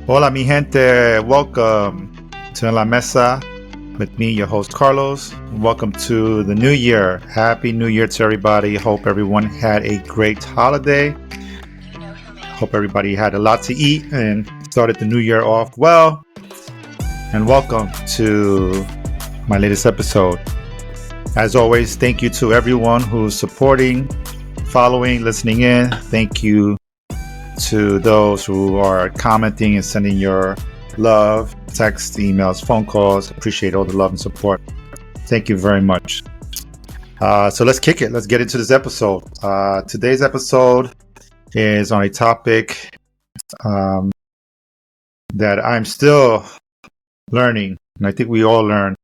Hola, mi gente. Welcome to La Mesa with me, your host, Carlos. Welcome to the new year. Happy New Year to everybody. Hope everyone had a great holiday. Hope everybody had a lot to eat and started the new year off well. And welcome to my latest episode. As always, thank you to everyone who's supporting, following, listening in. Thank you to those who are commenting and sending your love, text, emails, phone calls. Appreciate all the love and support. Thank you very much. So let's kick it. Let's get into this episode. Today's episode is on a topic that I'm still learning, and I think we all learn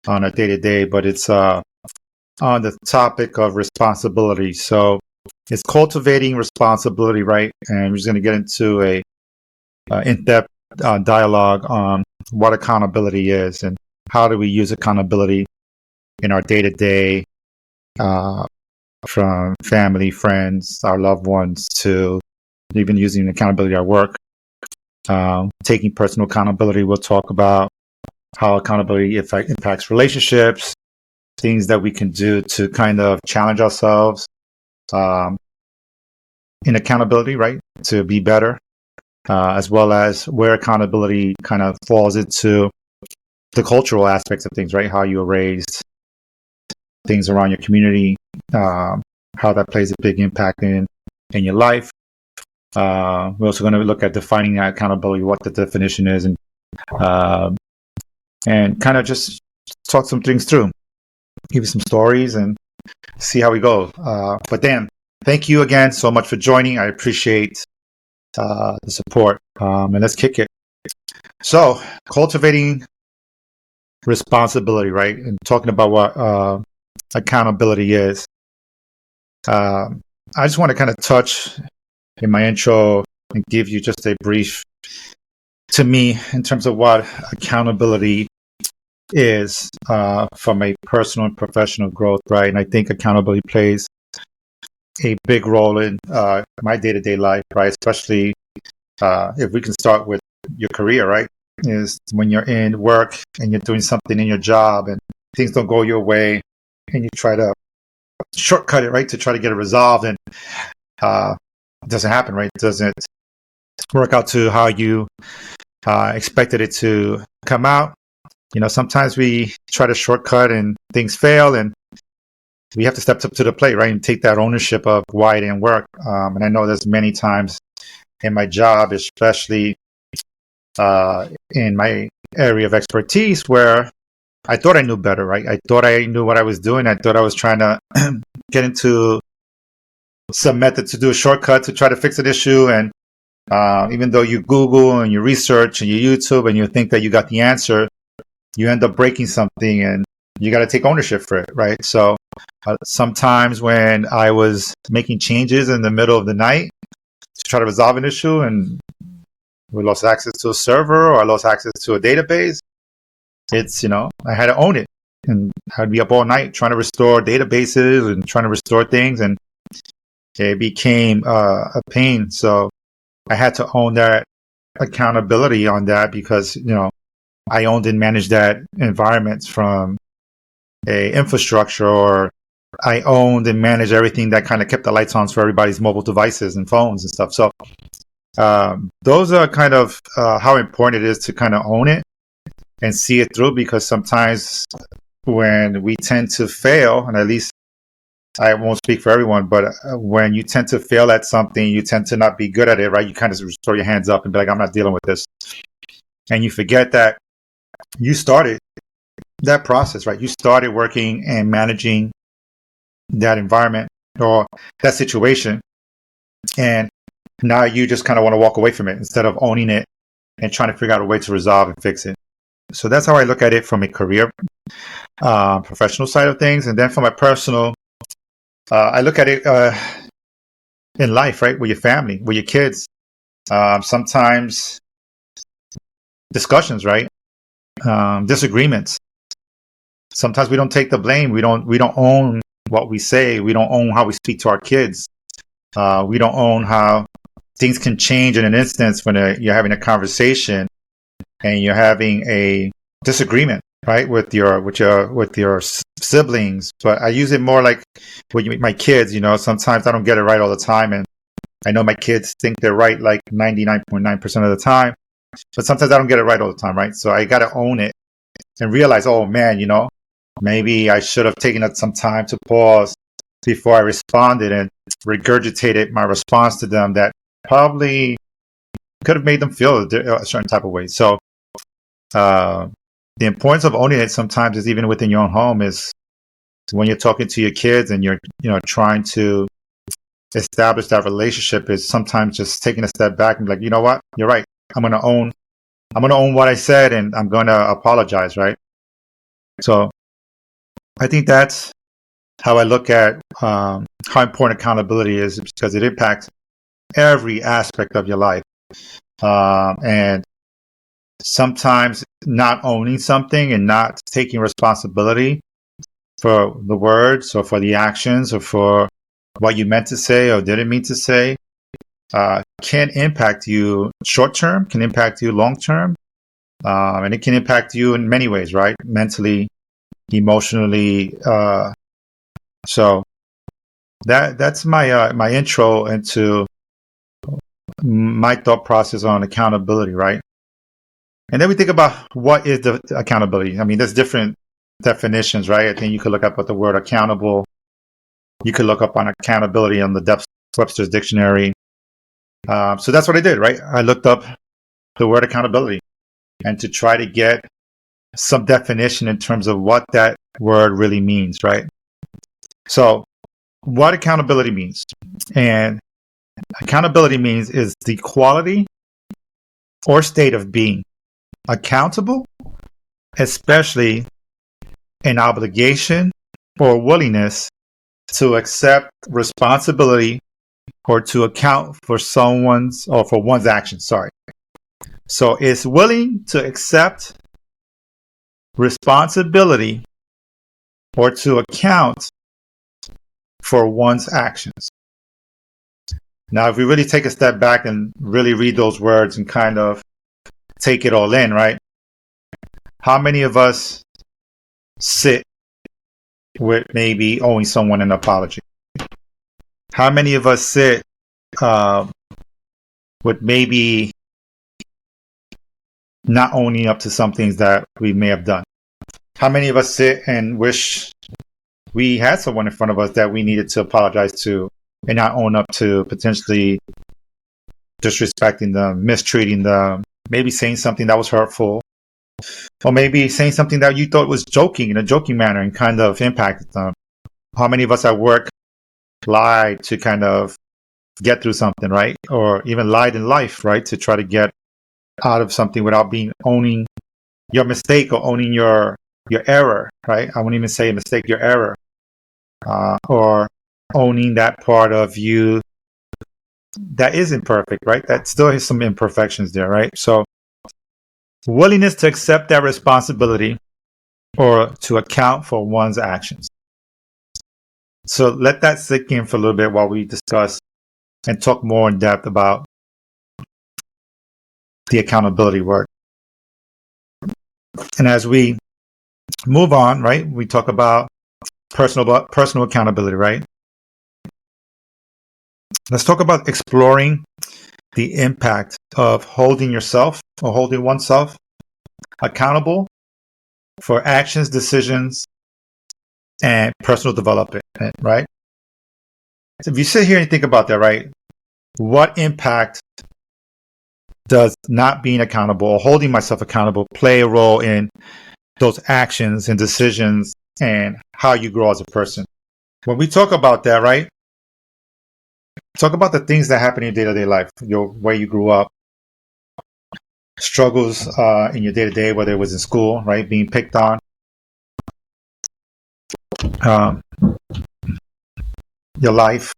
on a day-to-day, but it's on the topic of responsibility. So it's cultivating responsibility, right? And we're just going to get into a in-depth dialogue on what accountability is and how do we use accountability in our day-to-day, from family, friends, our loved ones, to even using accountability at work. Taking personal accountability, we'll talk about how accountability impacts relationships, things that we can do to kind of challenge ourselves in accountability, right, to be better, as well as where accountability kind of falls into the cultural aspects of things, right, how you were raised, things around your community, how that plays a big impact in your life. We're also going to look at defining that accountability, what the definition is, and kind of just talk some things through, give you some stories, and see how we go. But Dan, thank you again so much for joining. I appreciate the support, and let's kick it. So, cultivating responsibility, right, and talking about what accountability is. I just want to kind of touch in my intro and give you just a brief, to me, in terms of what accountability is from a personal and professional growth, right? And I think accountability plays a big role in my day-to-day life, right? Especially if we can start with your career, right? Is when you're in work and you're doing something in your job and things don't go your way and you try to shortcut it, right, to try to get it resolved, and it doesn't happen, right? It doesn't work out to how you expected it to come out. You know, sometimes we try to shortcut and things fail, and we have to step up to the plate, right, and take that ownership of why it didn't work. And I know there's many times in my job, especially in my area of expertise, where I thought I knew better, right? I thought I knew what I was doing. I thought I was trying to get into some method to do a shortcut to try to fix an issue. And even though you Google and you research and you YouTube and you think that you got the answer, you end up breaking something and you got to take ownership for it, right? So sometimes when I was making changes in the middle of the night to try to resolve an issue and we lost access to a server or I lost access to a database, it's, I had to own it. And I'd be up all night trying to restore databases and trying to restore things. And it became a pain. So I had to own that accountability on that because, I owned and managed that environment from a infrastructure, or I owned and managed everything that kind of kept the lights on for everybody's mobile devices and phones and stuff. So those are kind of how important it is to kind of own it and see it through, because sometimes when we tend to fail, and at least I won't speak for everyone, but when you tend to fail at something, you tend to not be good at it, right? You kind of throw your hands up and be like, I'm not dealing with this. And you forget that you started that process, right? You started working and managing that environment or that situation. And now you just kind of want to walk away from it instead of owning it and trying to figure out a way to resolve and fix it. So that's how I look at it from a career, professional side of things. And then from my personal, I look at it in life, right? With your family, with your kids. Sometimes discussions, right? Disagreements. Sometimes we don't take the blame. We don't own what we say. We don't own how we speak to our kids. We don't own how things can change in an instance when you're having a conversation and you're having a disagreement, right, with your siblings. But I use it more like with my kids. Sometimes I don't get it right all the time, and I know my kids think they're right like 99.9% of the time, but sometimes I don't get it right all the time, right? So I got to own it and realize, oh man, maybe I should have taken some time to pause before I responded and regurgitated my response to them that probably could have made them feel a certain type of way. So the importance of owning it sometimes is even within your own home is when you're talking to your kids and you're trying to establish that relationship, is sometimes just taking a step back and be like, you know what, you're right. I'm gonna own what I said, and I'm gonna apologize, right? So I think that's how I look at how important accountability is, because it impacts every aspect of your life. And sometimes not owning something and not taking responsibility for the words or for the actions or for what you meant to say or didn't mean to say can impact you short term, can impact you long term, and it can impact you in many ways, right? Mentally, emotionally. So that's my intro into my thought process on accountability, right? And then we think about what is the accountability. I mean, there's different definitions, right? I think you could look up what the word accountable. You could look up on accountability on the Webster's dictionary. So that's what I did, right? I looked up the word accountability and to try to get some definition in terms of what that word really means, right? So what accountability means. And accountability means is the quality or state of being accountable, especially an obligation or willingness to accept responsibility or to account for one's actions. So it's willing to accept responsibility or to account for one's actions. Now, if we really take a step back and really read those words and kind of take it all in, right? How many of us sit with maybe owing someone an apology? How many of us sit with maybe not owning up to some things that we may have done? How many of us sit and wish we had someone in front of us that we needed to apologize to and not own up to potentially disrespecting them, mistreating them, maybe saying something that was hurtful, or maybe saying something that you thought was joking in a joking manner and kind of impacted them? How many of us at work lied to kind of get through something, right? Or even lied in life, right? To try to get out of something without owning your mistake or owning your error, right? I won't even say a mistake, your error. Or owning that part of you that is imperfect, right? That still has some imperfections there, right? So willingness to accept that responsibility or to account for one's actions. So let that sink in for a little bit while we discuss and talk more in depth about the accountability work. And as we move on, right, we talk about personal accountability, right? Let's talk about exploring the impact of holding yourself or holding oneself accountable for actions, decisions, and personal development, right? So if you sit here and think about that, right, what impact does not being accountable or holding myself accountable play a role in those actions and decisions and how you grow as a person? When we talk about that, right, talk about the things that happen in your day-to-day life, your way you grew up, struggles in your day-to-day, whether it was in school, right, being picked on, your life,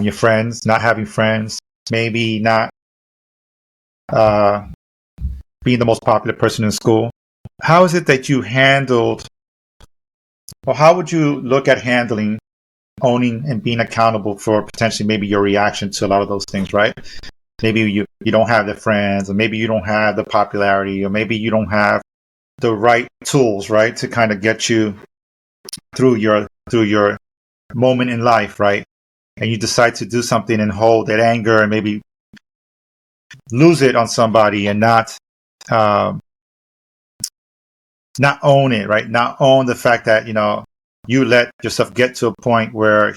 your friends, not having friends, maybe not being the most popular person in school. How is it that you handled, or how would you look at handling owning and being accountable for potentially maybe your reaction to a lot of those things, right? Maybe you don't have the friends, or maybe you don't have the popularity, or maybe you don't have the right tools, right, to kind of get you through your moment in life, right? And you decide to do something and hold that anger and maybe lose it on somebody and not own it, right? Not own the fact that, you let yourself get to a point where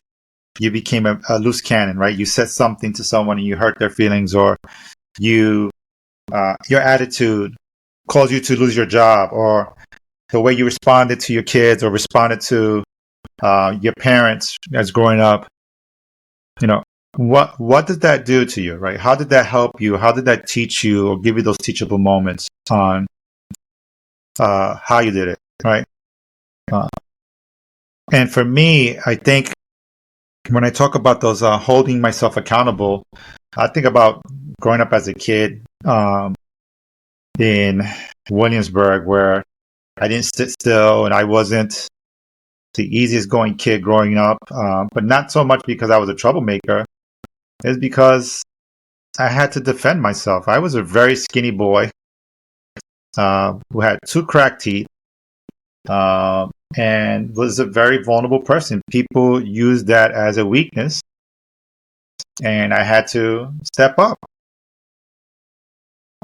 you became a loose cannon, right? You said something to someone and you hurt their feelings, or your attitude caused you to lose your job, or the way you responded to your kids or responded to your parents as growing up. What did that do to you, right? How did that help you? How did that teach you or give you those teachable moments on how you did it, right? And for me, I think when I talk about those holding myself accountable, I think about growing up as a kid in Williamsburg, where I didn't sit still and I wasn't the easiest going kid growing up, but not so much because I was a troublemaker. It's because I had to defend myself. I was a very skinny boy who had 2 cracked teeth and was a very vulnerable person. People used that as a weakness, and I had to step up.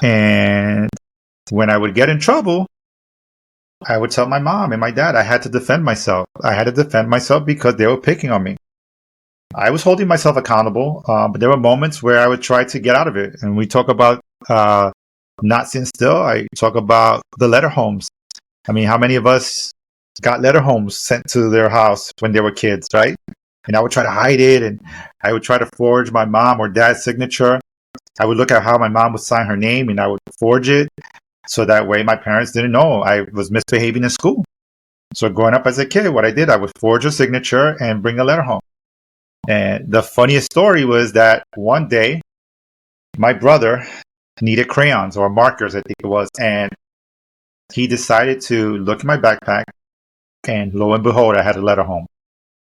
And when I would get in trouble, I would tell my mom and my dad I had to defend myself. I had to defend myself because they were picking on me. I was holding myself accountable, but there were moments where I would try to get out of it. And we talk about not sitting still. I talk about the letter homes. I mean, how many of us got letter homes sent to their house when they were kids, right? And I would try to hide it, and I would try to forge my mom or dad's signature. I would look at how my mom would sign her name, and I would forge it, so that way my parents didn't know I was misbehaving in school. So growing up as a kid, what I did, I would forge a signature and bring a letter home. And the funniest story was that one day, my brother needed crayons or markers, I think it was, and he decided to look in my backpack, and lo and behold, I had a letter home.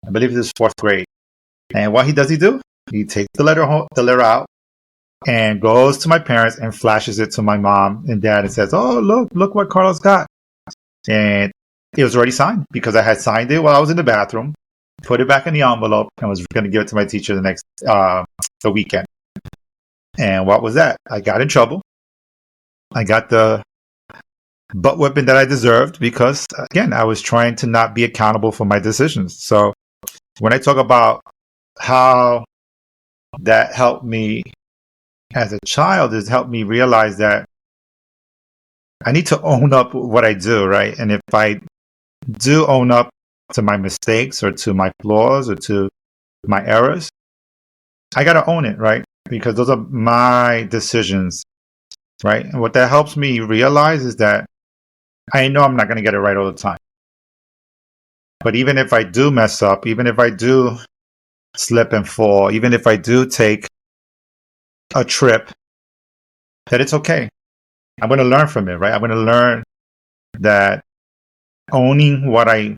I believe it was 4th grade. And what does he do? He takes the letter out and goes to my parents and flashes it to my mom and dad and says, "Oh, look what Carlos got." And it was already signed because I had signed it while I was in the bathroom, put it back in the envelope, and was going to give it to my teacher the weekend. And what was that? I got in trouble. I got the butt whipping that I deserved because, again, I was trying to not be accountable for my decisions. So when I talk about how that helped me as a child, it helped me realize that I need to own up what I do, right? And if I do own up to my mistakes or to my flaws or to my errors, I got to own it, right? Because those are my decisions, right? And what that helps me realize is that I know I'm not going to get it right all the time. But even if I do mess up, even if I do slip and fall, even if I do take a trip, that it's okay. I'm going to learn from it, right? I'm going to learn that owning what I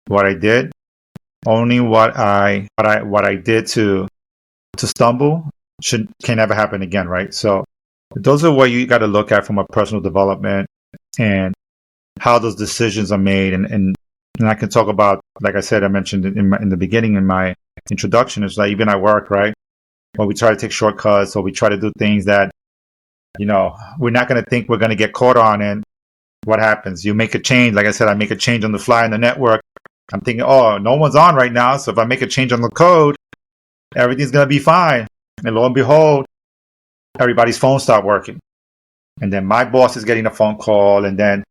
did, owning what I did to stumble can never happen again, right? So those are what you got to look at from a personal development and how those decisions are made. And I can talk about, like I said, I mentioned in the beginning in my introduction, is like even at work, right? When we try to take shortcuts or we try to do things that, we're not going to think we're going to get caught on. And what happens? You make a change. Like I said, I make a change on the fly in the network. I'm thinking, oh, no one's on right now. So if I make a change on the code, everything's going to be fine. And lo and behold, everybody's phone stopped working. And then my boss is getting a phone call, and then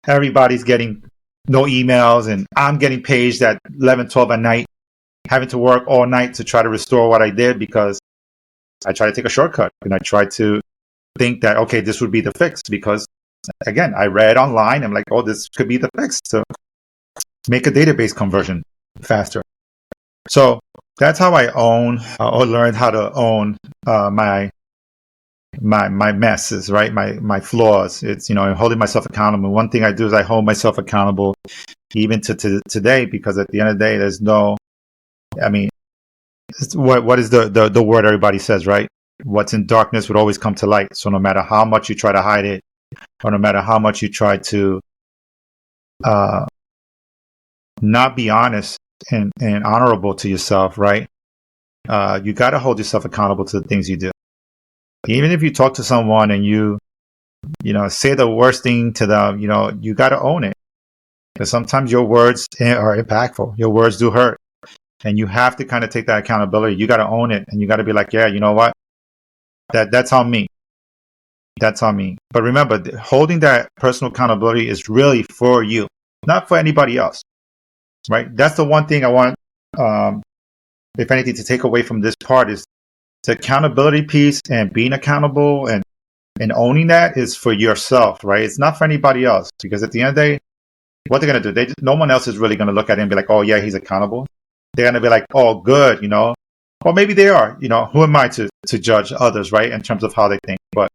everybody's getting no emails, and I'm getting paged at 11, 12 at night, having to work all night to try to restore what I did because I tried to take a shortcut and I tried to think that, okay, this would be the fix because, again, I read online. I'm like, oh, this could be the fix to make a database conversion faster. So that's how I own or learned how to own my messes, right? My flaws. It's, holding myself accountable. One thing I do is I hold myself accountable even to today, because at the end of the day, there's no I mean, what is the word everybody says, right? What's in darkness would always come to light. So no matter how much you try to hide it, or no matter how much you try to not be honest and honorable to yourself, right? You got to hold yourself accountable to the things you do. Even if you talk to someone and you say the worst thing to them, you got to own it. Because sometimes your words are impactful. Your words do hurt. And you have to kind of take that accountability. You got to own it. And you got to be like, yeah, you know what? That's on me. That's on me. But remember, holding that personal accountability is really for you, not for anybody else. Right? That's the one thing I want, if anything, to take away from this part is the accountability piece, and being accountable and owning that is for yourself, right? It's not for anybody else, because at the end of the day, what they're going to do, no one else is really going to look at it and be like, oh yeah, he's accountable. They're going to be like, oh good, or maybe they are, who am I to judge others, right? In terms of how they think. But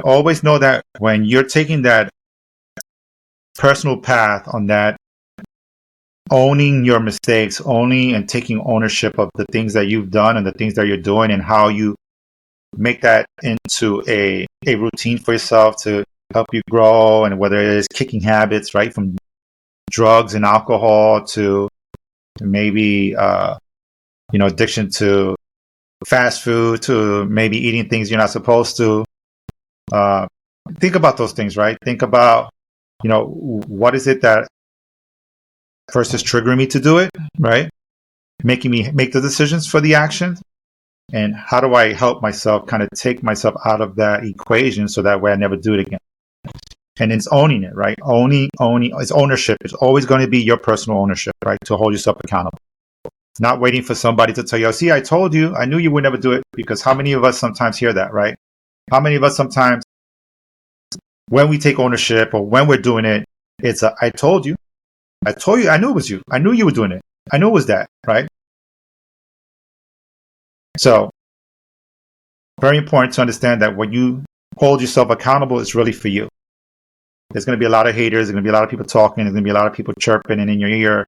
always know that when you're taking that personal path on that, owning your mistakes, owning and taking ownership of the things that you've done and the things that you're doing, and how you make that into a routine for yourself to help you grow, and whether it is kicking habits, right, from drugs and alcohol to maybe addiction to fast food, to maybe eating things you're not supposed to. Think about those things, right? Think about what is it that first is triggering me to do it, right? Making me make the decisions for the action. And how do I help myself kind of take myself out of that equation so that way I never do it again? And it's owning it, right? Owning, it's ownership. It's always going to be your personal ownership, right? To hold yourself accountable. Not waiting for somebody to tell you, see, I told you, I knew you would never do it. Because how many of us sometimes hear that, right? How many of us sometimes, when we take ownership or when we're doing it, it's I told you, I knew it was you. I knew you were doing it. I knew it was that, right? So, very important to understand that when you hold yourself accountable, it's really for you. There's going to be a lot of haters. There's going to be a lot of people talking. There's going to be a lot of people chirping and in your ear,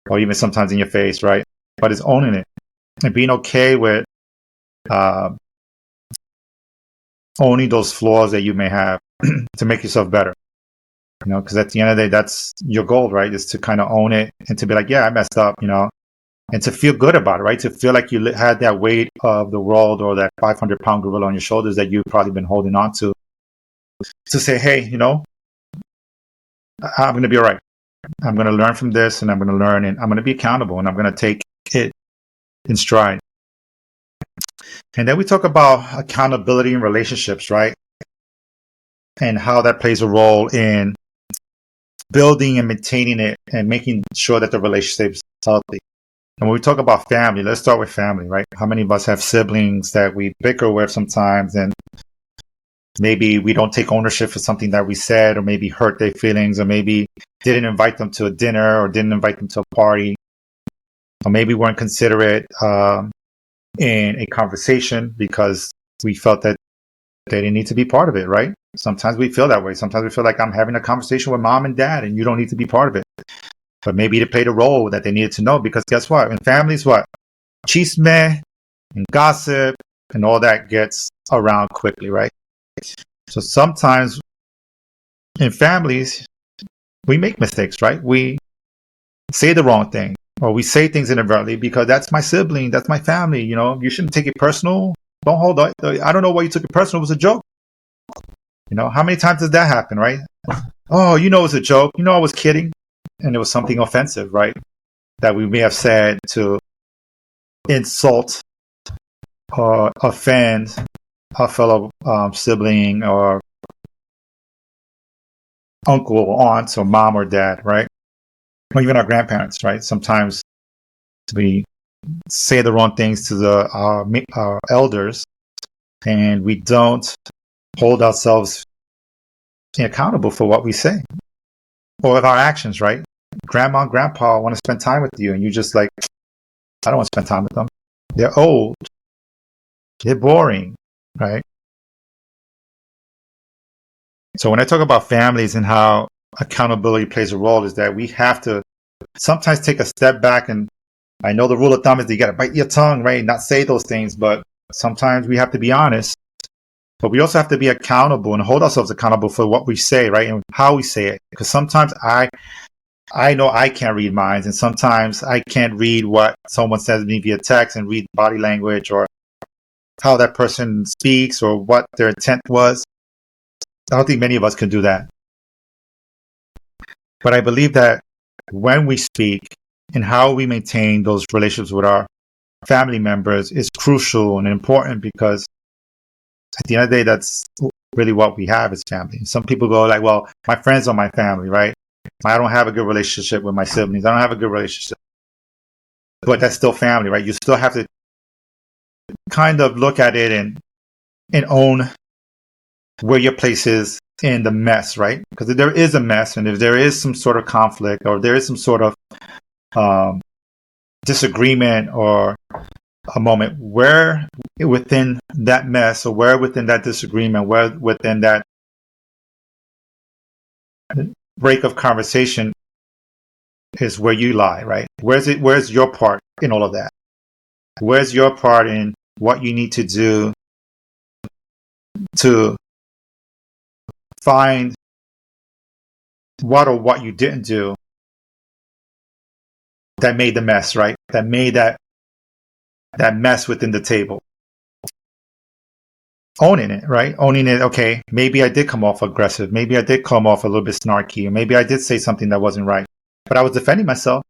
or even sometimes in your face, right? But it's owning it and being okay with owning those flaws that you may have to make yourself better. Because at the end of the day, that's your goal, right? Is to kind of own it and to be like, yeah, I messed up, and to feel good about it, right? To feel like you had that weight of the world, or that 500-pound gorilla on your shoulders that you've probably been holding on to say, hey, I'm going to be all right. I'm going to learn from this, and I'm going to learn, and I'm going to be accountable, and I'm going to take it in stride. And then we talk about accountability in relationships, right? And how that plays a role in building and maintaining it and making sure that the relationship is healthy. And when we talk about family, let's start with family, right? How many of us have siblings that we bicker with sometimes, and maybe we don't take ownership for something that we said, or maybe hurt their feelings, or maybe didn't invite them to a dinner, or didn't invite them to a party, or maybe weren't considerate in a conversation because we felt that they didn't need to be part of it, right? Sometimes we feel that way. Sometimes we feel like I'm having a conversation with mom and dad and you don't need to be part of it. But maybe it played a role that they needed to know, because guess what? In families, what? Chisme and gossip and all that gets around quickly, right? So sometimes in families, we make mistakes, right? We say the wrong thing, or we say things inadvertently because that's my sibling, that's my family, you shouldn't take it personal. Don't hold on. I don't know why you took it personal. It was a joke. How many times does that happen, right? Oh, it was a joke. I was kidding. And it was something offensive, right? That we may have said to insult or offend a fellow sibling, or uncle or aunt or mom or dad, right? Or even our grandparents, right? Sometimes we say the wrong things to our elders, and we don't hold ourselves accountable for what we say or with our actions, right? Grandma and grandpa want to spend time with you, and you just like, I don't want to spend time with them. They're old. They're boring, right? So when I talk about families and how accountability plays a role, is that we have to sometimes take a step back and I know the rule of thumb is that you got to bite your tongue, right? Not say those things, but sometimes we have to be honest. But we also have to be accountable and hold ourselves accountable for what we say, right? And how we say it. Because sometimes I know I can't read minds, and sometimes I can't read what someone says to me via text and read body language or how that person speaks or what their intent was. I don't think many of us can do that. But I believe that when we speak and how we maintain those relationships with our family members is crucial and important, because at the end of the day, that's really what we have is family. Some people go like, well, my friends are my family, right? I don't have a good relationship with my siblings. I don't have a good relationship. But that's still family, right? You still have to kind of look at it and own where your place is in the mess, right? Because if there is a mess and if there is some sort of conflict or there is some sort of disagreement or a moment, where within that mess or where within that disagreement, where within that break of conversation is where you lie, right? Where's your part in all of that? Where's your part in what you need to do to find what you didn't do that made the mess, right? That made that mess within the table. Owning it, right? Owning it, okay, maybe I did come off aggressive. Maybe I did come off a little bit snarky. Or maybe I did say something that wasn't right. But I was defending myself.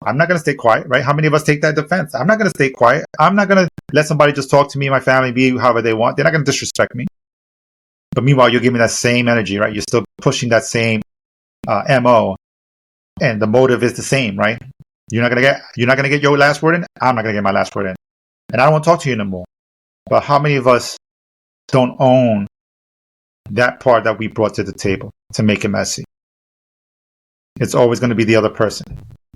I'm not going to stay quiet, right? How many of us take that defense? I'm not going to stay quiet. I'm not going to let somebody just talk to me and my family, be however they want. They're not going to disrespect me. But meanwhile, you're giving that same energy, right? You're still pushing that same MO. And the motive is the same, right? You're not gonna get your last word in. I'm not gonna get my last word in, and I don't want to talk to you anymore. But how many of us don't own that part that we brought to the table to make it messy? It's always going to be the other person.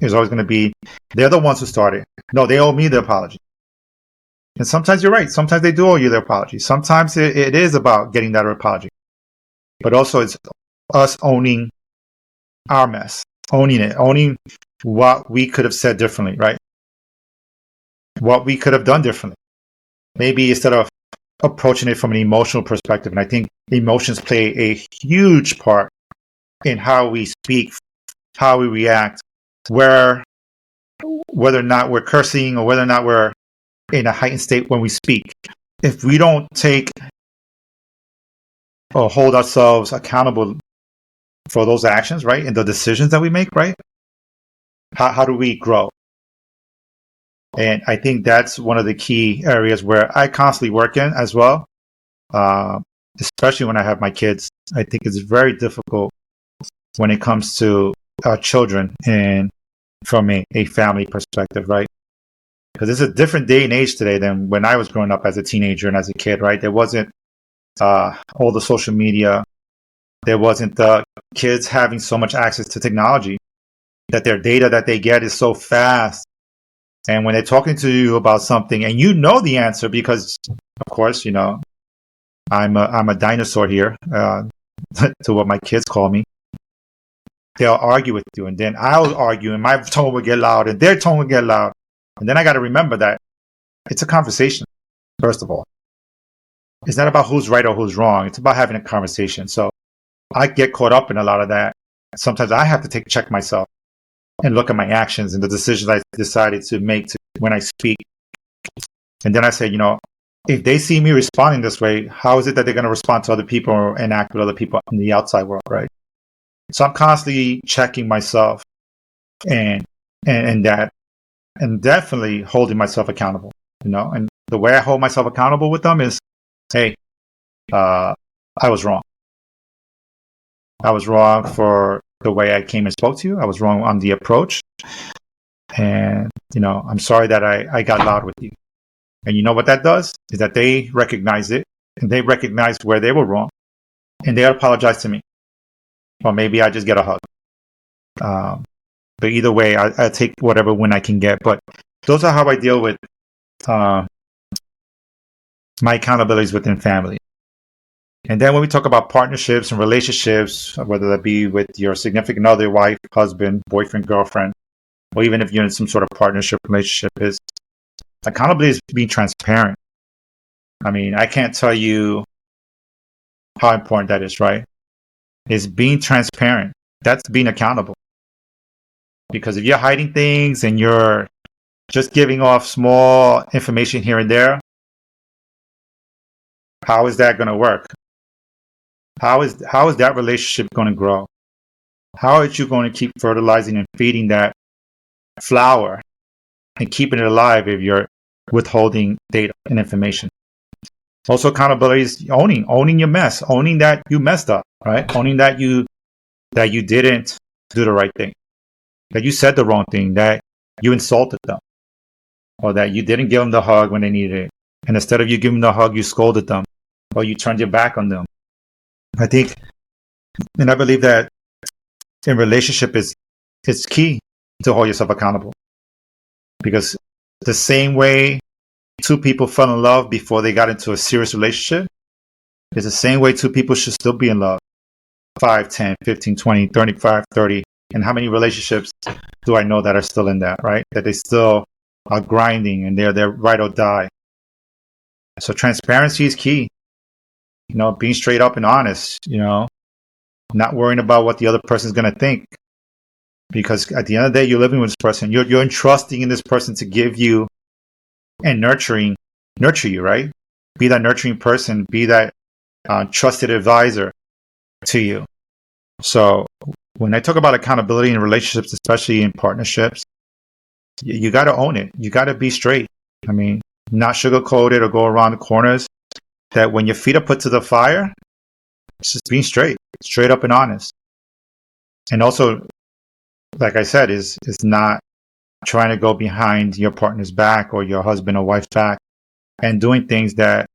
It's always going to be they're the ones who started. No, they owe me the apology. And sometimes you're right. Sometimes they do owe you their apology. Sometimes it is about getting that apology, but also it's us owning our mess, owning it, owning what we could have said differently, right? What we could have done differently. Maybe instead of approaching it from an emotional perspective, and I think emotions play a huge part in how we speak, how we react, whether or not we're cursing or whether or not we're in a heightened state when we speak. If we don't take or hold ourselves accountable for those actions, right, and the decisions that we make, right, how do we grow? And I think that's one of the key areas where I constantly work in as well, especially when I have my kids. I think it's very difficult when it comes to our children and from a family perspective, right? Because it's a different day and age today than when I was growing up as a teenager and as a kid, right? There wasn't all the social media. There wasn't the kids having so much access to technology that their data that they get is so fast. And when they're talking to you about something and you know the answer, because of course, you know, I'm a dinosaur here, to what my kids call me. They'll argue with you, and then I'll argue, and my tone will get loud, and their tone will get loud. And then I got to remember that it's a conversation, first of all. It's not about who's right or who's wrong. It's about having a conversation. So I get caught up in a lot of that. Sometimes I have to check myself and look at my actions and the decisions I decided to make when I speak. And then I say, you know, if they see me responding this way, how is it that they're going to respond to other people and act with other people in the outside world, right? So I'm constantly checking myself and that, and definitely holding myself accountable, you know. And the way I hold myself accountable with them is, hey, I was wrong. I was wrong for the way I came and spoke to you. I was wrong on the approach. And, you know, I'm sorry that I got loud with you. And you know what that does? Is that they recognize it, and they recognize where they were wrong, and they apologize to me. Or maybe I just get a hug. But either way, I take whatever win I can get. But those are how I deal with my accountabilities within family. And then when we talk about partnerships and relationships, whether that be with your significant other, wife, husband, boyfriend, girlfriend, or even if you're in some sort of partnership relationship, is accountability is being transparent. I mean, I can't tell you how important that is, right? Is being transparent. That's being accountable. Because if you're hiding things and you're just giving off small information here and there, how is that going to work? How is that relationship going to grow? How are you going to keep fertilizing and feeding that flower and keeping it alive if you're withholding data and information? Also, accountability is owning your mess, owning that you messed up, right? Owning that you didn't do the right thing, that you said the wrong thing, that you insulted them, or that you didn't give them the hug when they needed it, and instead of you giving them the hug, you scolded them, or you turned your back on them. I think, and I believe that in relationship it's key to hold yourself accountable, because the same way two people fell in love before they got into a serious relationship is the same way two people should still be in love 5, 10, 15, 20, 35, 30. And how many relationships do I know that are still in that, right? That they still are grinding and they're right or die. So transparency is key. Being straight up and honest, not worrying about what the other person's going to think. Because at the end of the day, you're living with this person. You're entrusting in this person to give you and nurture you, right? Be that nurturing person, be that trusted advisor to you. So when I talk about accountability in relationships, especially in partnerships, you got to own it. You got to be straight. I mean, not sugarcoat it or go around the corners. That when your feet are put to the fire, it's just being straight up and honest. And also, like I said, is not trying to go behind your partner's back or your husband or wife's back and doing things that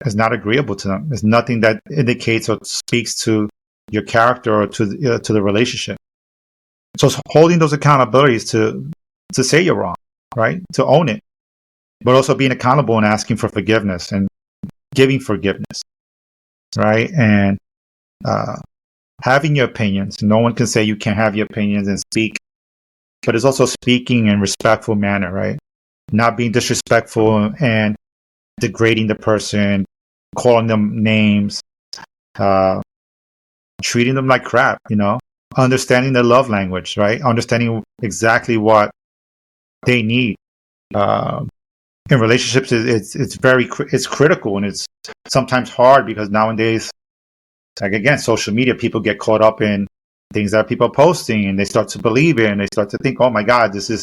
is not agreeable to them. There's nothing that indicates or speaks to your character or to the relationship. So it's holding those accountabilities to say you're wrong, right? To own it, but also being accountable and asking for forgiveness and giving forgiveness, right? And having your opinions. No one can say you can't have your opinions and speak, but it's also speaking in a respectful manner, right? Not being disrespectful and degrading the person, calling them names, treating them like crap, understanding their love language, right? Understanding exactly what they need. In relationships, it's critical, and it's sometimes hard because nowadays, like again, social media, people get caught up in things that people are posting, and they start to believe it, and they start to think, oh my God, this is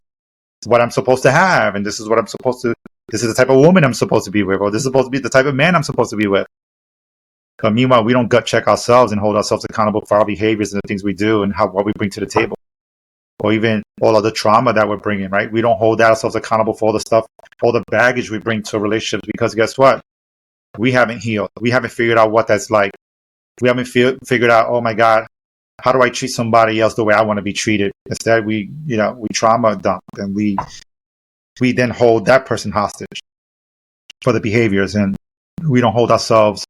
what I'm supposed to have, and this is the type of woman I'm supposed to be with, or this is supposed to be the type of man I'm supposed to be with. But meanwhile, we don't gut check ourselves and hold ourselves accountable for our behaviors and the things we do and what we bring to the table, or even all of the trauma that we're bringing, right? We don't hold ourselves accountable for all the stuff, all the baggage we bring to relationships, because guess what? We haven't healed. We haven't figured out what that's like. We haven't figured out, oh my God, how do I treat somebody else the way I want to be treated? Instead, we trauma dump, and we then hold that person hostage for the behaviors, and we don't hold ourselves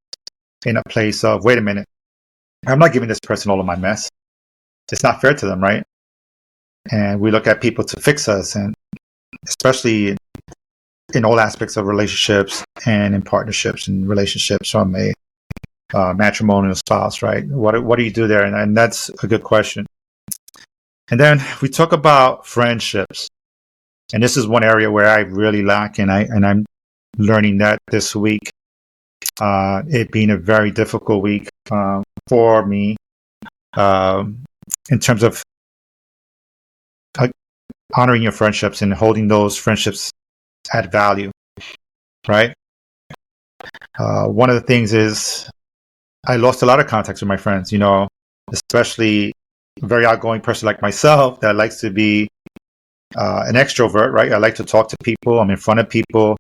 in a place of, wait a minute, I'm not giving this person all of my mess. It's not fair to them, right? And we look at people to fix us, and especially in all aspects of relationships and in partnerships and relationships from a matrimonial spouse, right? What do you do there? And that's a good question. And then we talk about friendships, and this is one area where I really lack, and I'm learning that this week. It being a very difficult week for me in terms of honoring your friendships and holding those friendships at value, right? One of the things is I lost a lot of contacts with my friends, especially a very outgoing person like myself that likes to be an extrovert, right? I like to talk to people. I'm in front of people.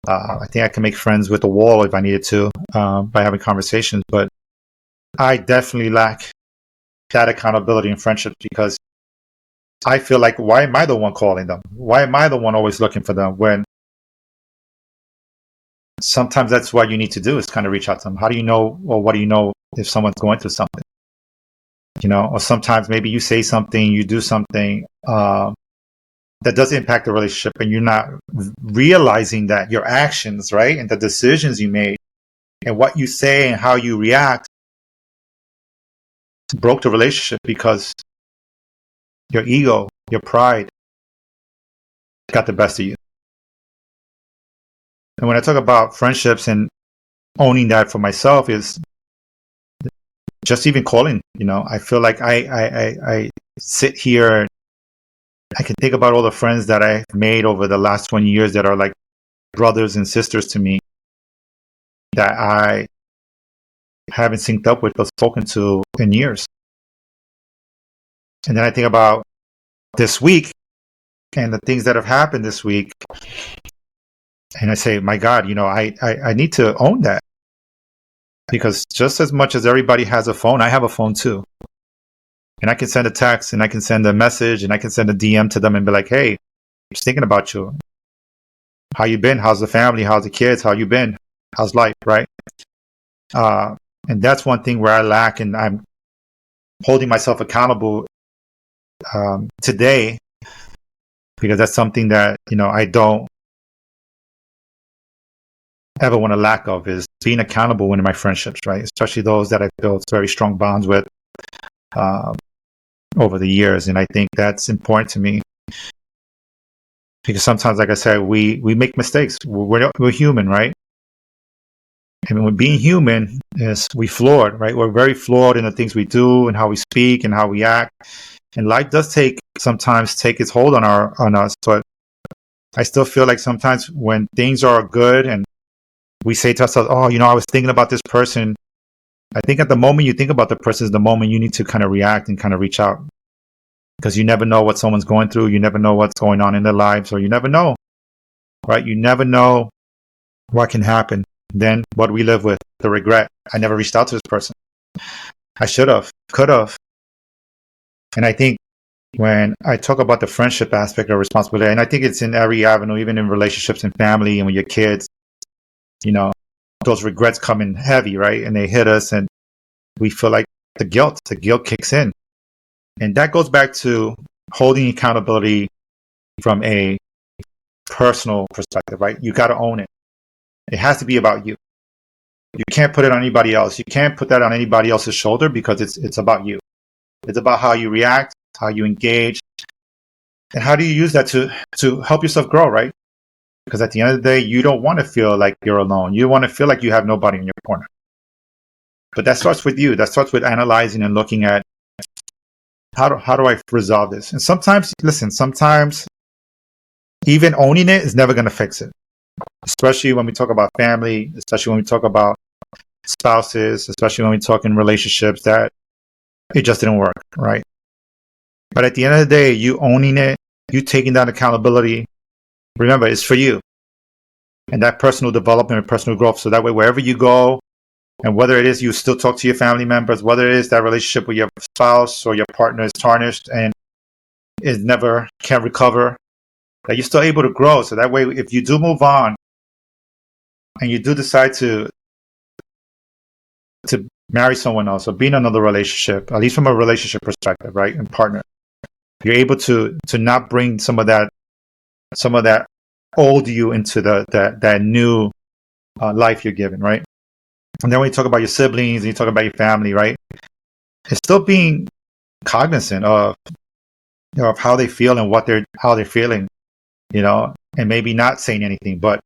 I think I can make friends with a wall if I needed to by having conversations, but I definitely lack that accountability in friendships, because I feel like, why am I the one calling them? Why am I the one always looking for them, when sometimes that's what you need to do, is kind of reach out to them. How do you know, or what do you know if someone's going through something? or sometimes maybe you say something, you do something that does impact the relationship, and you're not realizing that your actions, right, and the decisions you made and what you say and how you react broke the relationship because your ego, your pride got the best of you. And when I talk about friendships and owning that for myself is just even calling, I feel like I sit here, I can think about all the friends that I've made over the last 20 years that are like brothers and sisters to me that I haven't synced up with or spoken to in years. And then I think about this week and the things that have happened this week. And I say, my God, I need to own that. Because just as much as everybody has a phone, I have a phone too. And I can send a text and I can send a message and I can send a DM to them and be like, hey, I'm just thinking about you. How you been? How's the family? How's the kids? How you been? How's life? Right? And that's one thing where I lack, and I'm holding myself accountable today, because that's something that, I don't ever want to lack of, is being accountable in my friendships, right? Especially those that I've built very strong bonds with over the years. And I think that's important to me because sometimes, like I said, we make mistakes. We're human, right? And when being human is we flawed, right? We're very flawed in the things we do and how we speak and how we act. And life does sometimes take its hold on us. But I still feel like sometimes when things are good and we say to ourselves, oh, I was thinking about this person. I think at the moment you think about the person is the moment you need to kind of react and kind of reach out, because you never know what someone's going through. You never know what's going on in their lives, or you never know, right? You never know what can happen. Then what we live with, the regret. I never reached out to this person. I should have, could have. And I think when I talk about the friendship aspect of responsibility, and I think it's in every avenue, even in relationships and family and with your kids, those regrets come in heavy, right? And they hit us and we feel like the guilt kicks in. And that goes back to holding accountability from a personal perspective, right? You got to own it. It has to be about you. You can't put it on anybody else. You can't put that on anybody else's shoulder, because it's about you. It's about how you react, how you engage, and how do you use that to help yourself grow, right? Because at the end of the day, you don't want to feel like you're alone. You want to feel like you have nobody in your corner. But that starts with you. That starts with analyzing and looking at how do I resolve this? And sometimes even owning it is never going to fix it. Especially when we talk about family, especially when we talk about spouses, especially when we talk in relationships that it just didn't work, right? But at the end of the day, you owning it, you taking that accountability, remember, it's for you. And that personal development and personal growth. So that way, wherever you go, and whether it is you still talk to your family members, whether it is that relationship with your spouse or your partner is tarnished and it never can recover, that you're still able to grow. So that way, if you do move on and you do decide to marry someone else or be in another relationship, at least from a relationship perspective, right, and partner, you're able to not bring some of that old you into that new life you're given, right? And then when you talk about your siblings and you talk about your family, right, it's still being cognizant of how they feel and how they're feeling, and maybe not saying anything, but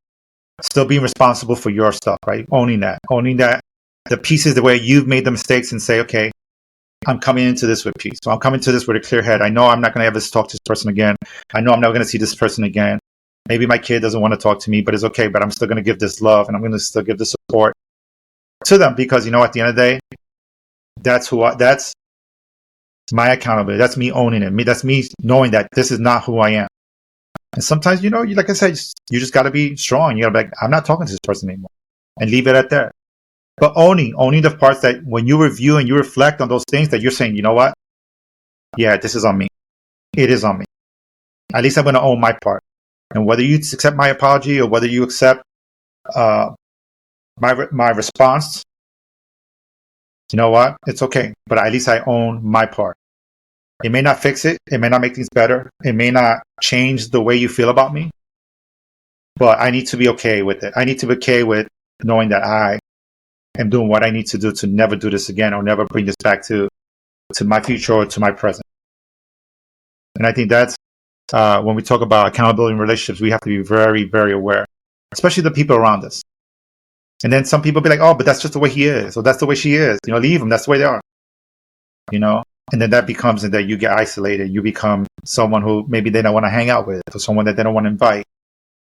still being responsible for your stuff, right? Owning that, the pieces the way you've made the mistakes, and say, okay, I'm coming into this with peace. So I'm coming to this with a clear head. I know I'm not going to ever talk to this person again. I know I'm never going to see this person again. Maybe my kid doesn't want to talk to me, but it's okay. But I'm still going to give this love, and I'm going to still give this support to them, because at the end of the day, that's my accountability. That's me owning it. That's me knowing that this is not who I am. And sometimes, like I said, you just got to be strong. You got to be like, I'm not talking to this person anymore, and leave it at that. But owning the parts that when you review and you reflect on those things, that you're saying, you know what? Yeah, this is on me. It is on me. At least I'm going to own my part. And whether you accept my apology or whether you accept my response, you know what? It's okay. but at least I own my part. It may not fix it. It may not make things better. It may not change the way you feel about me, but I need to be okay with it. I need to be okay with knowing that I am doing what I need to do to never do this again or never bring this back to my future or to my present. And I think that's when we talk about accountability in relationships, we have to be very, very aware, especially the people around us. And then some people be like, oh, but that's just the way he is, or that's the way she is. Leave them. That's the way they are. And then that becomes that you get isolated. You become someone who maybe they don't want to hang out with, or someone that they don't want to invite,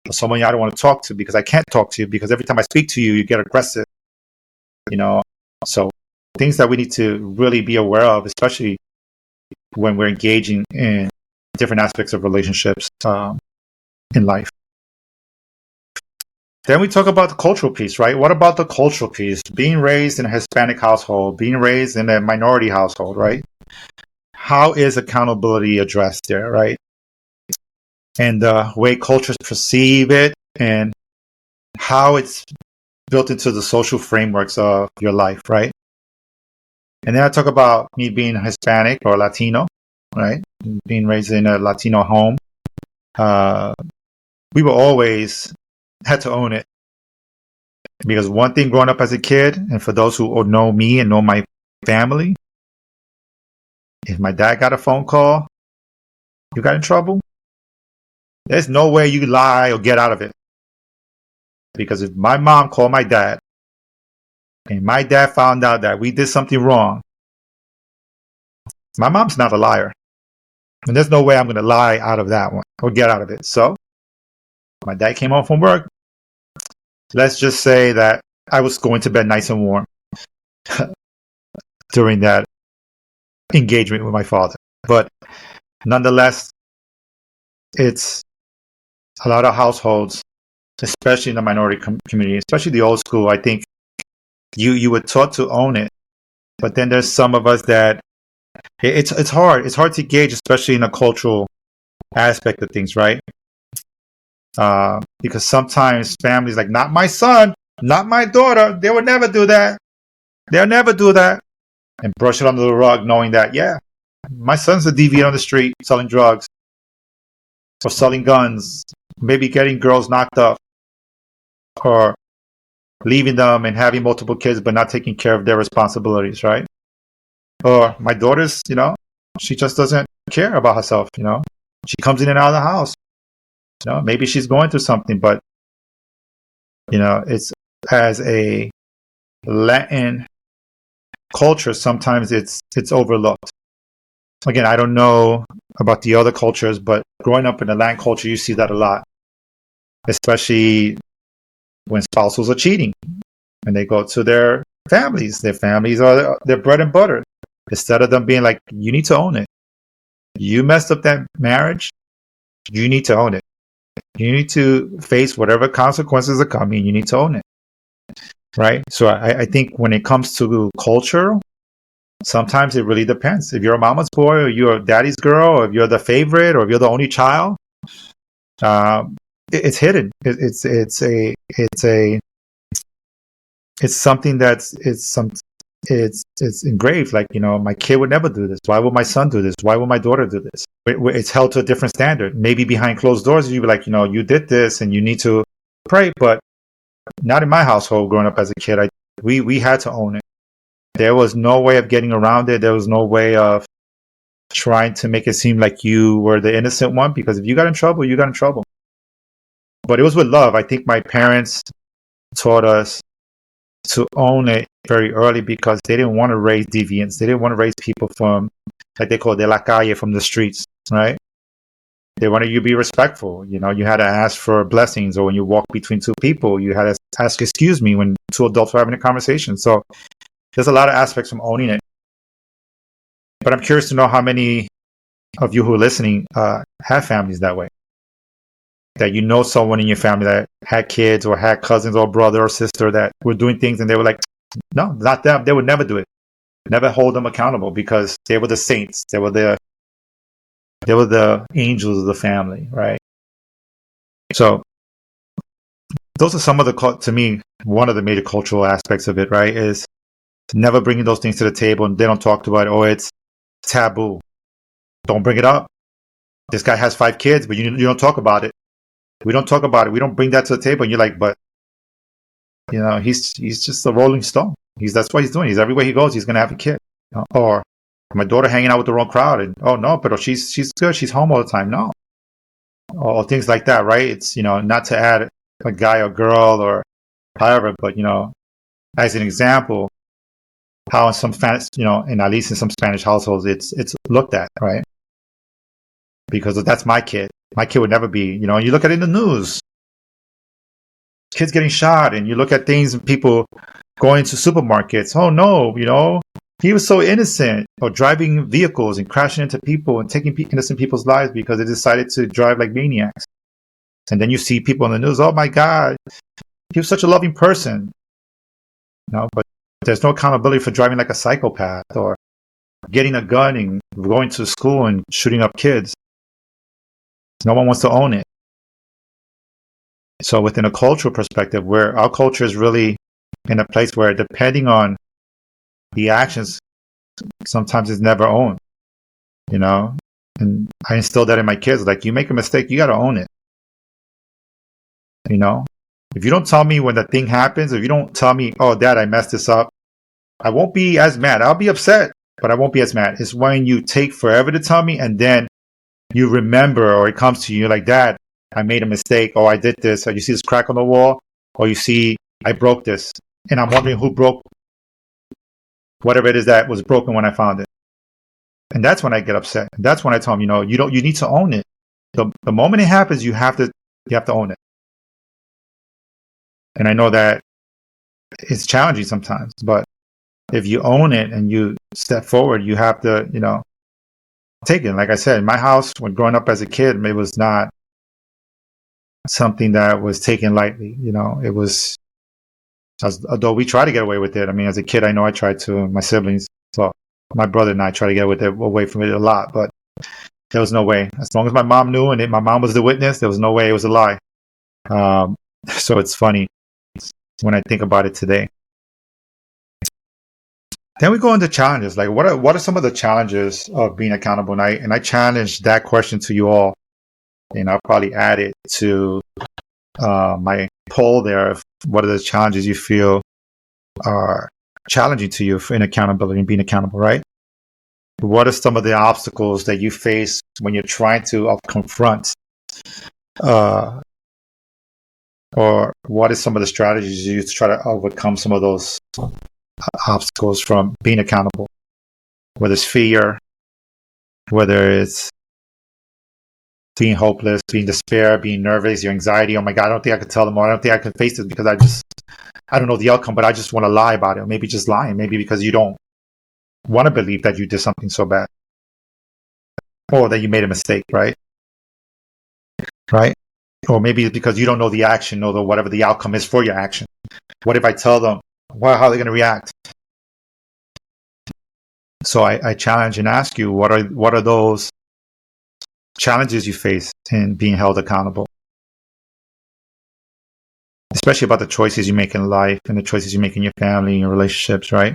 or someone I don't want to talk to because I can't talk to you because every time I speak to you, you get aggressive. So things that we need to really be aware of, especially when we're engaging in different aspects of relationships in life. Then we talk about the cultural piece, right? What about the cultural piece? Being raised in a Hispanic household, being raised in a minority household, right? How is accountability addressed there, right? And the way cultures perceive it and how it's built into the social frameworks of your life, right? And then I talk about me being Hispanic or Latino, right? Being raised in a Latino home. We were always had to own it. Because one thing growing up as a kid, and for those who know me and know my family, if my dad got a phone call, you got in trouble, there's no way you lie or get out of it. Because if my mom called my dad, and my dad found out that we did something wrong, my mom's not a liar. And there's no way I'm going to lie out of that one or get out of it. So my dad came home from work. Let's just say that I was going to bed nice and warm during that engagement with my father. But nonetheless, it's a lot of households, especially in the minority community, especially the old school. I think you were taught to own it. But then there's some of us that it's hard. It's hard to gauge, especially in a cultural aspect of things, right? Because sometimes families like, not my son, not my daughter, they would never do that. They'll never do that. And brush it under the rug, knowing that, yeah, my son's a deviant on the street selling drugs or selling guns, maybe getting girls knocked up or leaving them and having multiple kids but not taking care of their responsibilities, right? Or my daughter's, she just doesn't care about herself, She comes in and out of the house. Maybe she's going through something, but it's as a Latin culture, sometimes it's overlooked. Again, I don't know about the other cultures, but growing up in the Latin culture, you see that a lot, especially when spouses are cheating and they go to their families. Their families are their bread and butter. Instead of them being like, you need to own it. You messed up that marriage. You need to own it. You need to face whatever consequences are coming. You need to own it. Right? So I think when it comes to culture, sometimes it really depends. If you're a mama's boy or you're a daddy's girl, or if you're the favorite or if you're the only child, it's hidden. It's something that's it's engraved. Like, my kid would never do this. Why would my son do this? Why would my daughter do this? It's held to a different standard. Maybe behind closed doors, you'd be like, you did this and you need to pray, but not in my household. Growing up as a kid, we had to own it. There was no way of getting around it. There was no way of trying to make it seem like you were the innocent one, because if you got in trouble, you got in trouble. But it was with love. I think my parents taught us to own it very early because they didn't want to raise deviants. They didn't want to raise people from, like they call it, de la calle, from the streets, right? They wanted you to be respectful. You had to ask for blessings, or when you walk between two people, you had to ask excuse me when two adults were having a conversation. So there's a lot of aspects from owning it. But I'm curious to know how many of you who are listening have families that way. That someone in your family that had kids or had cousins or brother or sister that were doing things and they were like, no, not them. They would never do it. Never hold them accountable because they were the saints. They were the angels of the family, right? So those are some of to me, one of the major cultural aspects of it, right? Is never bringing those things to the table, and they don't talk about it. Oh, it's taboo. Don't bring it up. This guy has 5 kids, but you don't talk about it. We don't talk about it. We don't bring that to the table. And you're like, but he's just a rolling stone. That's what he's doing. He's everywhere he goes, he's gonna have a kid. Or my daughter hanging out with the wrong crowd, and oh no, but she's good. She's home all the time. No, or things like that, right? It's not to add a guy or girl or however, but as an example, how in some and at least in some Spanish households, it's looked at, right? Because that's my kid. My kid would never be, and you look at it in the news, kids getting shot, and you look at things and people going to supermarkets. Oh no, he was so innocent, or driving vehicles and crashing into people and taking innocent people's lives because they decided to drive like maniacs. And then you see people on the news, oh my God, he was such a loving person. But there's no accountability for driving like a psychopath or getting a gun and going to school and shooting up kids. No one wants to own it. So within a cultural perspective, where our culture is really in a place where, depending on the actions, sometimes it's never owned, and I instill that in my kids. Like, you make a mistake, you got to own it. If you don't tell me when the thing happens, if you don't tell me, oh, Dad, I messed this up, I won't be as mad. I'll be upset, but I won't be as mad. It's when you take forever to tell me, and then you remember, or it comes to you, like, Dad, I made a mistake. Oh, I did this. Or you see this crack on the wall, or you see I broke this, and I'm wondering who broke whatever it is that was broken when I found it. And that's when I get upset. And that's when I tell them, you need to own it. The moment it happens, you have to own it. And I know that it's challenging sometimes, but if you own it and you step forward, you have to, take it. Like I said, in my house, when growing up as a kid, it was not something that was taken lightly. It was, although we try to get away with it. I mean, as a kid, I know I tried to. My siblings, so my brother and I try to get away from it a lot, but there was no way. As long as my mom knew and my mom was the witness, there was no way it was a lie. So it's funny when I think about it today. Then we go into challenges. Like, what are some of the challenges of being accountable? And I challenge that question to you all, and I'll probably add it to my poll there of what are the challenges you feel are challenging to you in accountability and being accountable, right? What are some of the obstacles that you face when you're trying to confront, or what is some of the strategies you use to try to overcome some of those obstacles from being accountable? Whether it's fear, whether it's being hopeless, being despair, being nervous, your anxiety. Oh my God, I don't think I could tell them, or I don't think I can face this because I don't know the outcome, but I just want to lie about it. Or maybe just lying, maybe because you don't want to believe that you did something so bad, or that you made a mistake, right? Or maybe it's because you don't know the action, or whatever the outcome is for your action. What if I tell them? Well, how are they going to react? So I challenge and ask you, what are those challenges you face in being held accountable? Especially about the choices you make in life and the choices you make in your family and your relationships, right?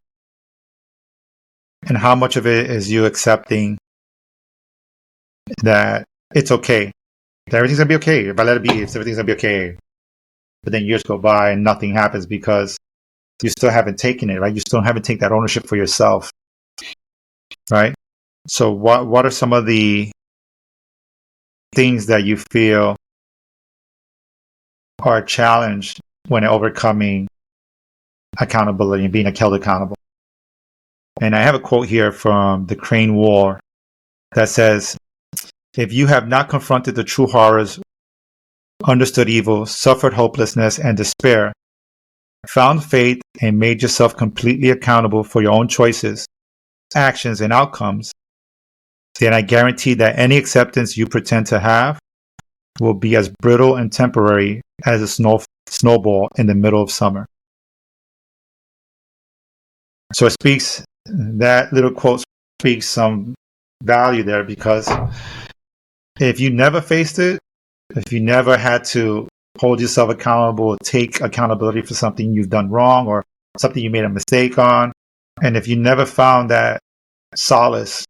And how much of it is you accepting that it's okay, that everything's going to be okay. If I let it be, everything's going to be okay. But then years go by and nothing happens because you still haven't taken it, right? You still haven't taken that ownership for yourself, right? So what are some of the things that you feel are a challenge when overcoming accountability and being held accountable? And I have a quote here from the Crane War that says, if you have not confronted the true horrors, understood evil, suffered hopelessness and despair, found faith, and made yourself completely accountable for your own choices, actions, and outcomes, then I guarantee that any acceptance you pretend to have will be as brittle and temporary as a snowball in the middle of summer. So that little quote speaks some value there, because if you never faced it, if you never had to hold yourself accountable, take accountability for something you've done wrong or something you made a mistake on, And if you never found that solace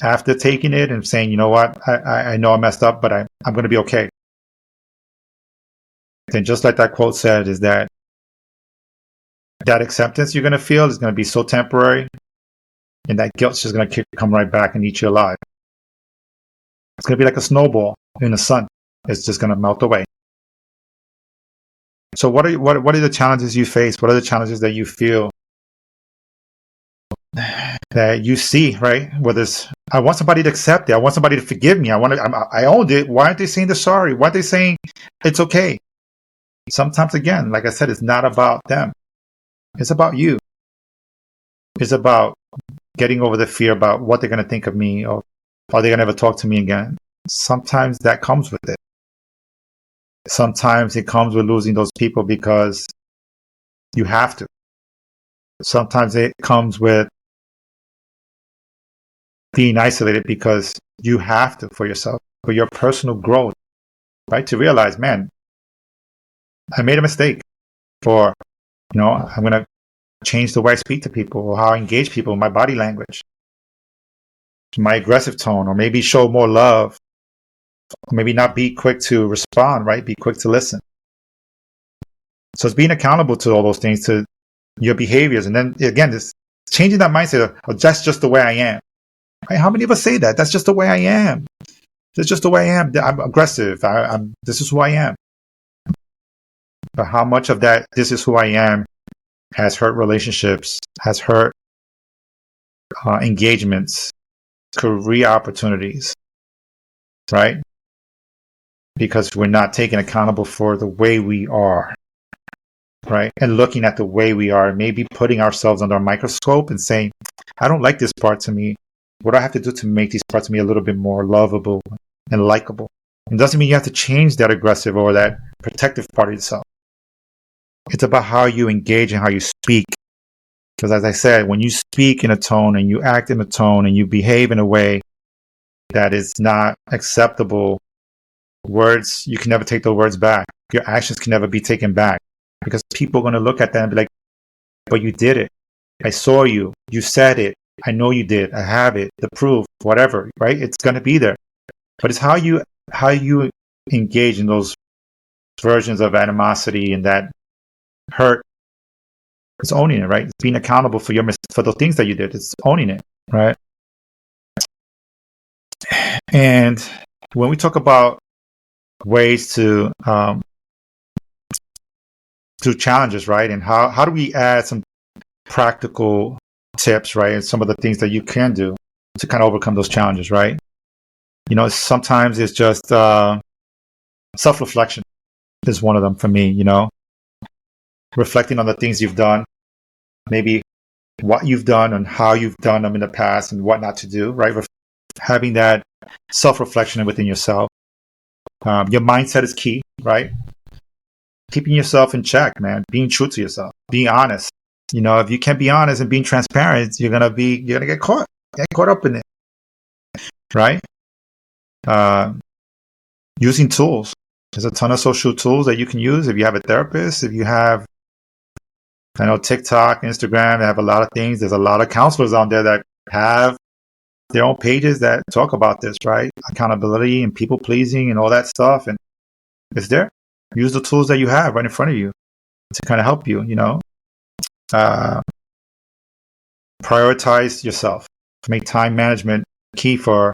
after taking it and saying, you know what, I know I messed up, but I'm going to be okay. Then just like that quote said, is that acceptance you're going to feel is going to be so temporary, and that guilt's just going to come right back and eat you alive. It's going to be like a snowball in the sun. It's just going to melt away. So what are the challenges you face? What are the challenges that you feel that you see, right? Whether it's, I want somebody to accept it. I want somebody to forgive me. I owned it. Why aren't they saying they're sorry? Why aren't they saying it's okay? Sometimes, again, like I said, it's not about them. It's about you. It's about getting over the fear about what they're going to think of me, or are they going to ever talk to me again? Sometimes that comes with it. Sometimes it comes with losing those people because you have to. Sometimes it comes with being isolated because you have to, for yourself, for your personal growth, right? To realize, man, I made a mistake, or, I'm going to change the way I speak to people, or how I engage people, my body language, my aggressive tone, or maybe show more love, or maybe not be quick to respond, right? Be quick to listen. So it's being accountable to all those things, to your behaviors. And then again, this changing that mindset of that's just the way I am. Right? How many of us say that? That's just the way I am. That's just the way I am. I'm aggressive. This is who I am. But how much of that, this is who I am, has hurt relationships, has hurt engagements, career opportunities, right? Because we're not taking accountable for the way we are, right? And looking at the way we are, maybe putting ourselves under a microscope and saying, I don't like this part to me. What do I have to do to make these parts of me a little bit more lovable and likable? It doesn't mean you have to change that aggressive or that protective part of yourself. It's about how you engage and how you speak. Because as I said, when you speak in a tone and you act in a tone and you behave in a way that is not acceptable, words, you can never take those words back. Your actions can never be taken back, because people are going to look at that and be like, but you did it. I saw you. You said it. I know you did. I have it. The proof, whatever, right? It's going to be there. But it's how you engage in those versions of animosity and that hurt. It's owning it, right? It's being accountable for for the things that you did. It's owning it, right? And when we talk about ways to challenges, right? And how do we add some practical tips, right? And some of the things that you can do to kind of overcome those challenges, right? Sometimes it's just self-reflection is one of them for me, reflecting on the things you've done, maybe what you've done and how you've done them in the past and what not to do, right? Having that self-reflection within yourself. Your mindset is key, right? Keeping yourself in check, man. Being true to yourself. Being honest. If you can't be honest and being transparent, you're gonna get caught up in it, right? Using tools. There's a ton of social tools that you can use if you have a therapist. If you have, I know, TikTok, Instagram, they have a lot of things. There's a lot of counselors out there that have their own pages that talk about this, right? Accountability and people pleasing and all that stuff. And it's there. Use the tools that you have right in front of you to kind of help you, prioritize yourself. Make time management key for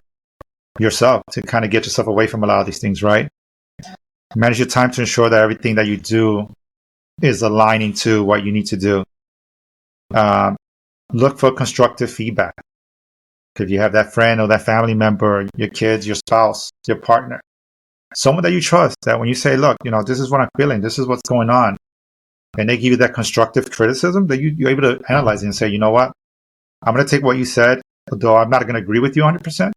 yourself to kind of get yourself away from a lot of these things, right? Manage your time to ensure that everything that you do is aligning to what you need to do. Look for constructive feedback. If you have that friend or that family member, your kids, your spouse, your partner, someone that you trust, that when you say, look, this is what I'm feeling, this is what's going on, and they give you that constructive criticism, that you're able to analyze it and say, you know what, I'm going to take what you said, although I'm not going to agree with you 100%,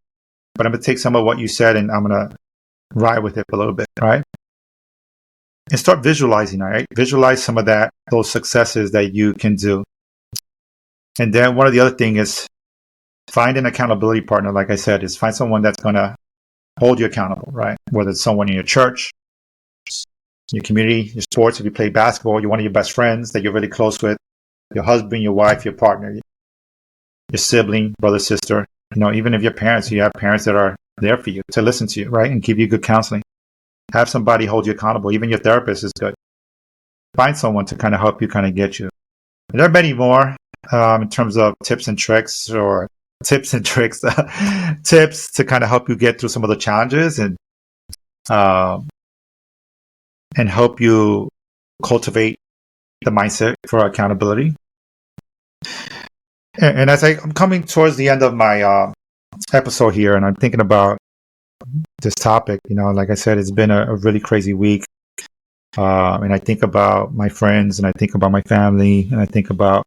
but I'm going to take some of what you said and I'm going to ride with it for a little bit, right? And start visualizing, all right? Visualize some of those successes that you can do. And then one of the other things is find an accountability partner. Like I said, is find someone that's going to hold you accountable, right? Whether it's someone in your church, your community, your sports. If you play basketball, you're one of your best friends that you're really close with, your husband, your wife, your partner. your sibling, brother, sister. Even if your parents, you have parents that are there for you to listen to you, right? And give you good counseling. Have somebody hold you accountable. Even your therapist is good. Find someone to kind of help you kind of get you. And there are many more in terms of tips and tricks tips to kind of help you get through some of the challenges and help you cultivate the mindset for accountability. And as I'm coming towards the end of my episode here, and I'm thinking about this topic, like I said, it's been a really crazy week. And I think about my friends, and I think about my family, and I think about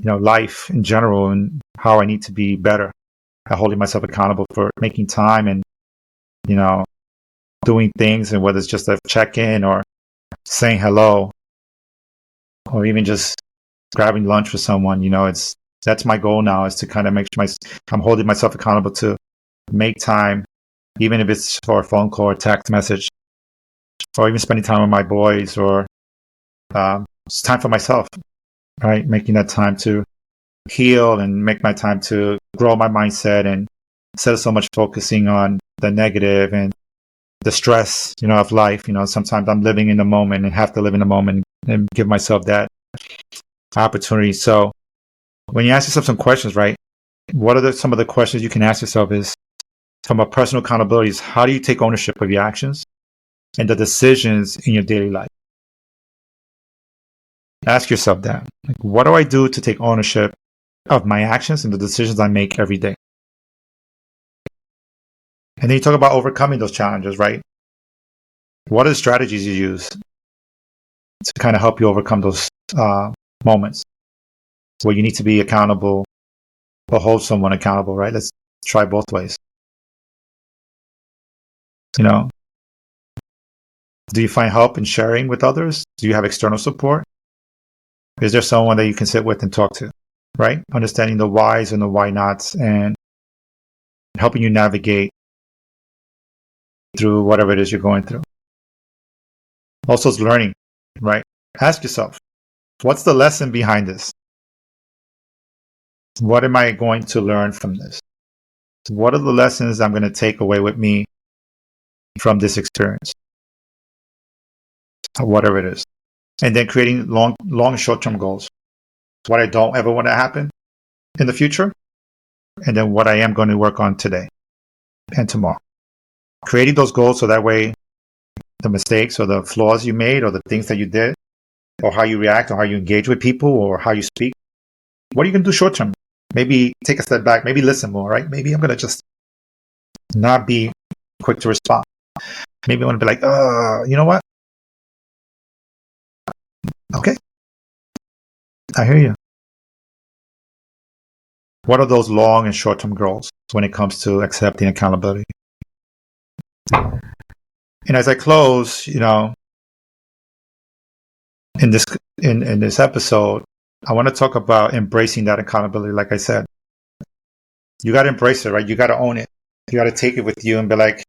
life in general, and how I need to be better at holding myself accountable for making time and doing things, and whether it's just a check-in or saying hello, or even just grabbing lunch with someone. That's my goal now, is to kind of make sure I'm holding myself accountable to make time, even if it's for a phone call or text message, or even spending time with my boys, or it's time for myself, right? Making that time to heal and make my time to grow my mindset, and instead of so much focusing on the negative and the stress, of life. Sometimes I'm living in the moment and have to live in the moment and give myself that opportunity. So when you ask yourself some questions, right? What are some of the questions you can ask yourself is, from a personal accountability, is how do you take ownership of your actions and the decisions in your daily life? Ask yourself that. What do I do to take ownership of my actions and the decisions I make every day? And then you talk about overcoming those challenges, right? What are the strategies you use to kind of help you overcome those moments where you need to be accountable or hold someone accountable, right? Let's try both ways. Do you find help in sharing with others? Do you have external support? Is there someone that you can sit with and talk to, right? Understanding the whys and the why nots, and helping you navigate through whatever it is you're going through. Also, it's learning, right? Ask yourself, what's the lesson behind this? What am I going to learn from this? What are the lessons I'm going to take away with me from this experience? Whatever it is. And then creating long and short-term goals. What I don't ever want to happen in the future, and then what I am going to work on today and tomorrow. Creating those goals so that way the mistakes or the flaws you made, or the things that you did, or how you react, or how you engage with people, or how you speak, what are you going to do short term? Maybe take a step back, maybe listen more, right? Maybe I'm going to just not be quick to respond. Maybe I want to be like, you know what? Okay, I hear you. What are those long and short-term goals when it comes to accepting accountability? And as I close, in this episode, I want to talk about embracing that accountability. Like I said, you got to embrace it, right? You got to own it. You got to take it with you and be like,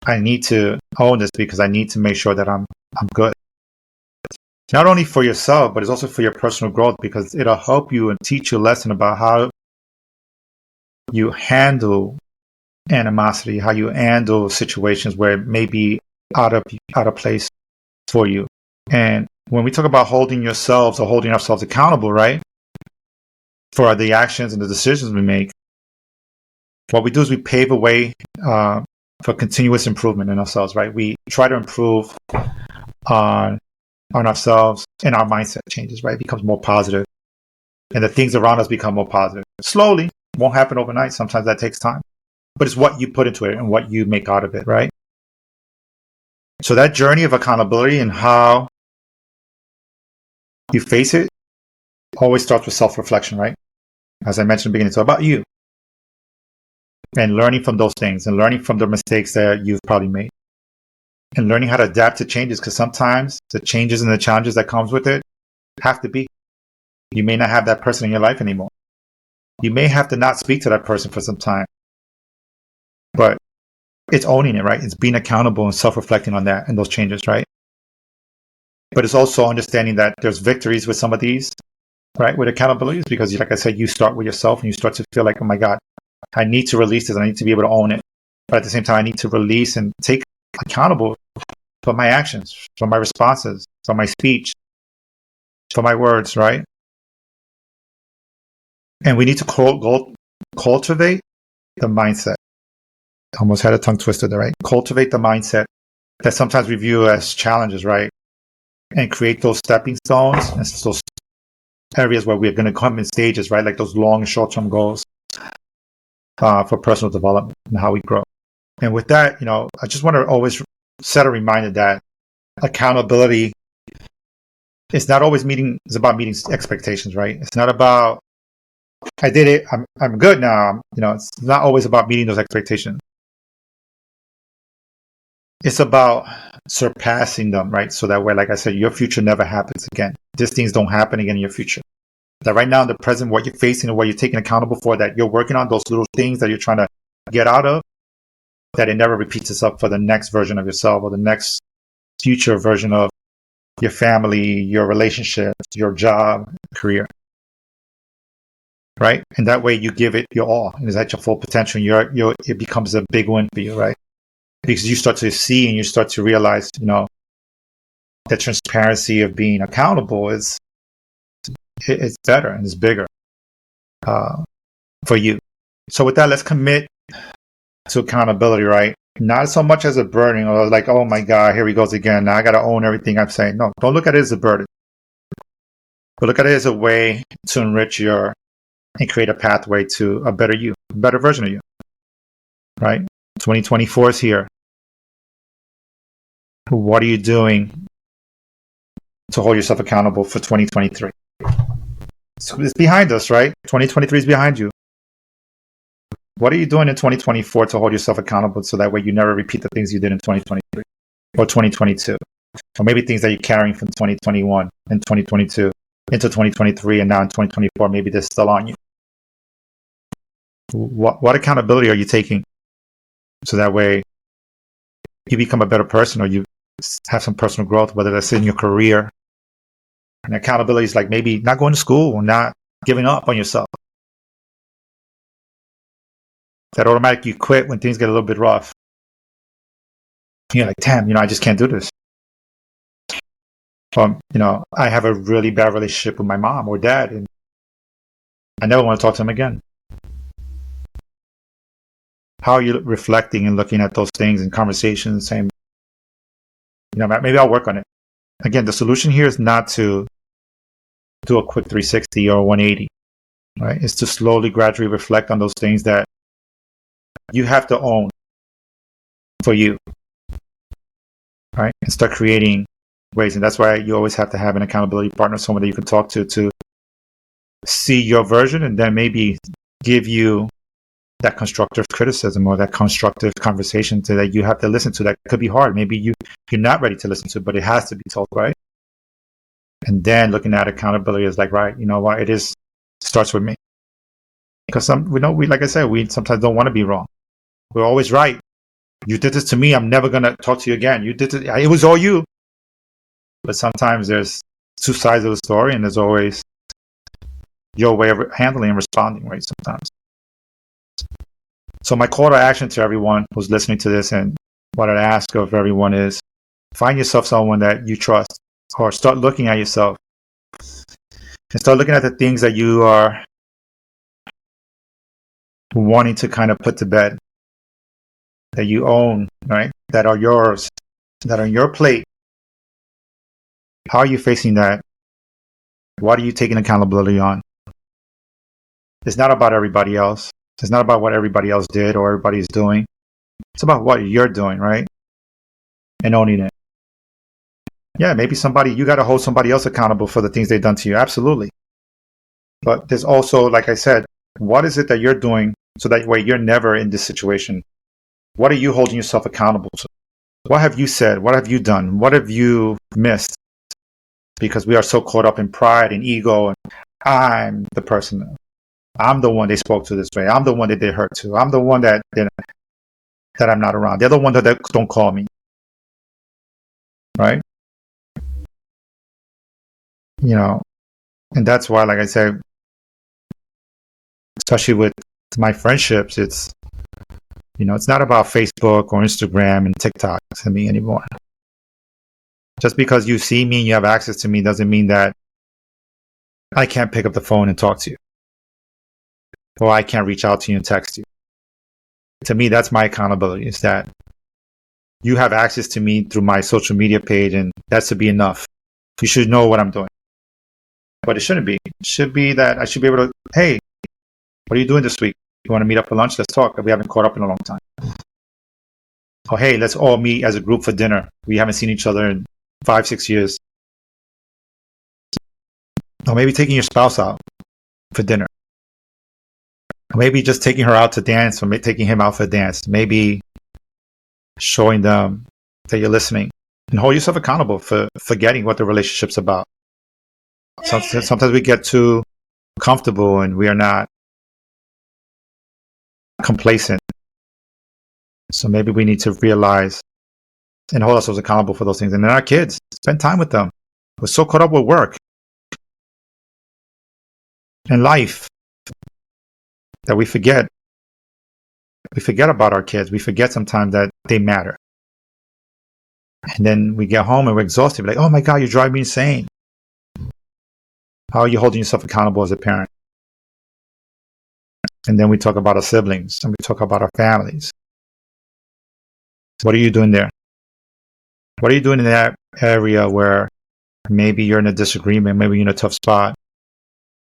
I need to own this, because I need to make sure that I'm good. Not only for yourself, but it's also for your personal growth, because it'll help you and teach you a lesson about how you handle animosity, how you handle situations where it may be out of place for you. And when we talk about holding yourselves or holding ourselves accountable, right, for the actions and the decisions we make, what we do is we pave a way for continuous improvement in ourselves, right? We try to improve on ourselves, and our mindset changes, right? It becomes more positive, and the things around us become more positive. Slowly, won't happen overnight. Sometimes that takes time, but it's what you put into it and what you make out of it, right? So that journey of accountability and how you face it always starts with self-reflection, right? As I mentioned in the beginning, it's all about you and learning from those things, and learning from the mistakes that you've probably made, and learning how to adapt to changes, because sometimes the changes and the challenges that comes with it have to be. You may not have that person in your life anymore. You may have to not speak to that person for some time. But it's owning it, right? It's being accountable and self-reflecting on that and those changes, right? But it's also understanding that there's victories with some of these, right? With accountability is because, like I said, you start with yourself and you start to feel like, oh my God, I need to release this. I need to be able to own it. But at the same time, I need to release and take accountable for my actions, for my responses, for my speech, for my words, right? And we need to cultivate the mindset. Almost had a tongue twister there, right? Cultivate the mindset that sometimes we view as challenges, right? And create those stepping stones and those areas where we're going to come in stages, right? Like those long and short-term goals for personal development and how we grow. And with that, I just want to always set a reminder that accountability is not always it's about meeting expectations, right? It's not about, I did it, I'm good now. It's not always about meeting those expectations. It's about surpassing them, right? So that way, like I said, your future never happens again. These things don't happen again in your future. That right now in the present, what you're facing and what you're taking accountable for, that you're working on, those little things that you're trying to get out of, that it never repeats itself for the next version of yourself or the next future version of your family, your relationships, your job, career. Right? And that way you give it your all and it's at your full potential. It becomes a big win for you, right? Because you start to see and you start to realize, the transparency of being accountable it's better and it's bigger for you. So with that, let's commit to accountability, right? Not so much as a burden or like, oh my God, here he goes again. Now I got to own everything I'm saying. No, don't look at it as a burden. But look at it as a way to enrich and create a pathway to a better you, a better version of you, right? 2024 is here. What are you doing to hold yourself accountable for 2023? So it's behind us, right? 2023 is behind you. What are you doing in 2024 to hold yourself accountable so that way you never repeat the things you did in 2023 or 2022? Or maybe things that you're carrying from 2021 and 2022 into 2023 and now in 2024, maybe they're still on you. What accountability are you taking so that way you become a better person or you have some personal growth, whether that's in your career? And accountability is like maybe not going to school or not giving up on yourself. That automatic you quit when things get a little bit rough. You're like, damn, I just can't do this. I have a really bad relationship with my mom or dad and I never want to talk to them again. How are you reflecting and looking at those things and conversations saying, maybe I'll work on it. Again, the solution here is not to do a quick 360 or 180, right? It's to slowly, gradually reflect on those things that you have to own for you, right? And start creating ways. And that's why you always have to have an accountability partner, someone that you can talk to see your version and then maybe give you that constructive criticism or that constructive conversation that you have to listen to. That could be hard. Maybe you're not ready to listen to, but it has to be told, right? And then looking at accountability is like, right, you know what? It starts with me. Because like I said, we sometimes don't want to be wrong. We're always right. You did this to me. I'm never going to talk to you again. You did it. It was all you. But sometimes there's two sides of the story and there's always your way of handling and responding, right? Sometimes. So my call to action to everyone who's listening to this and what I'd ask of everyone is find yourself someone that you trust or start looking at yourself and start looking at the things that you are wanting to kind of put to bed, that you own, right? That are yours, that are on your plate. How are you facing that? What are you taking accountability on? It's not about everybody else. It's not about what everybody else did or everybody's doing. It's about what you're doing, right? And owning it. Yeah, maybe you got to hold somebody else accountable for the things they've done to you. Absolutely. But there's also, like I said, what is it that you're doing so that way you're never in this situation? What are you holding yourself accountable to? What have you said? What have you done? What have you missed? Because we are so caught up in pride and ego and I'm the person. I'm the one they spoke to this way. I'm the one that they hurt to. I'm the one that I'm not around. They're the one that don't call me. Right? And that's why, like I said, especially with my friendships, it's not about Facebook or Instagram and TikTok to me anymore. Just because you see me and you have access to me doesn't mean that I can't pick up the phone and talk to you, or I can't reach out to you and text you. To me, that's my accountability, is that you have access to me through my social media page, and that should be enough. You should know what I'm doing. But it shouldn't be. It should be that I should be able to, hey, what are you doing this week? You want to meet up for lunch? Let's talk. We haven't caught up in a long time. Or hey, let's all meet as a group for dinner. We haven't seen each other in 5-6 years. Or maybe taking your spouse out for dinner. Or maybe just taking her out to dance, or taking him out for a dance. Maybe showing them that you're listening, and hold yourself accountable for forgetting what the relationship's about. Sometimes we get too comfortable and we are not complacent. So maybe we need to realize and hold ourselves accountable for those things. And then our kids, spend time with them. We're so caught up with work and life that we forget about our kids. We forget sometimes that they matter. And then we get home and we're exhausted. We're like, oh my God, you drive me insane. How are you holding yourself accountable as a parent? And then we talk about our siblings, and we talk about our families. What are you doing there? What are you doing in that area where maybe you're in a disagreement, maybe you're in a tough spot,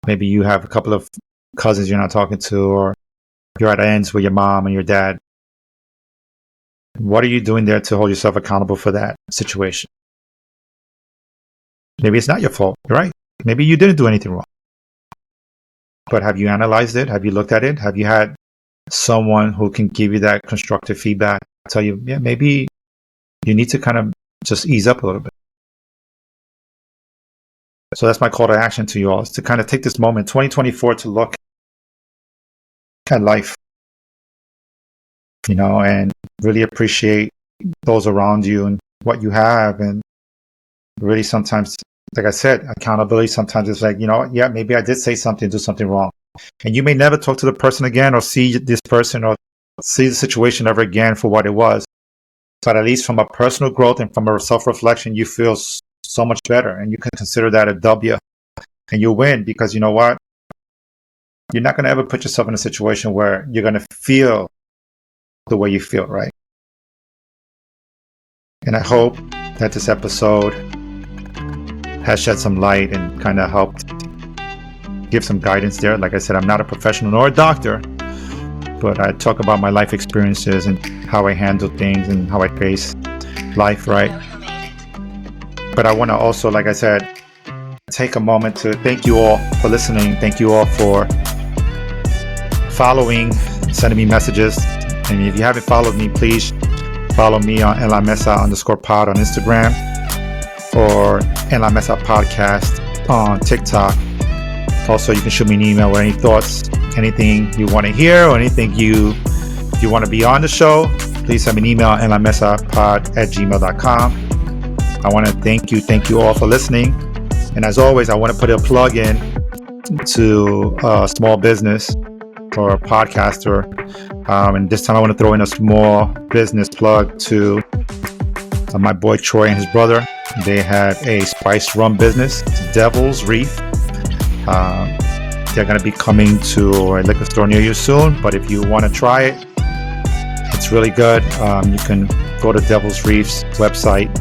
maybe you have a couple of cousins you're not talking to, or you're at ends with your mom and your dad? What are you doing there to hold yourself accountable for that situation? Maybe it's not your fault. You're right. Maybe you didn't do anything wrong. But have you analyzed it? Have you looked at it? Have you had someone who can give you that constructive feedback, tell you, yeah, maybe you need to kind of just ease up a little bit? So that's my call to action to you all, is to kind of take this moment, 2024, to look at life, and really appreciate those around you and what you have. And really sometimes, like I said, accountability sometimes is like, yeah, maybe I did say something, do something wrong. And you may never talk to the person again, or see this person, or see the situation ever again for what it was. But at least from a personal growth and from a self-reflection, you feel so much better. And you can consider that a W. And you win, because you know what? You're not going to ever put yourself in a situation where you're going to feel the way you feel, right? And I hope that this episode has shed some light and kind of helped give some guidance there. Like I said, I'm not a professional nor a doctor, but I talk about my life experiences and how I handle things and how I face life, right? But I want to also, like I said, take a moment to thank you all for listening. Thank you all for following, sending me messages. And if you haven't followed me, please follow me on @enlamesa_pod on Instagram, or @enlamesa podcast on TikTok. Also, you can shoot me an email with any thoughts, anything you want to hear, or anything you want to be on the show. Please send me an email at enlamesapod@gmail.com. I want to thank you all for listening. And as always, I want to put a plug in to a small business or a podcaster. And this time I want to throw in a small business plug to my boy Troy and his brother. They have a spiced rum business, Devil's Reef. They're going to be coming to a liquor store near you soon. But if you want to try it, it's really good. You can go to Devil's Reef's website.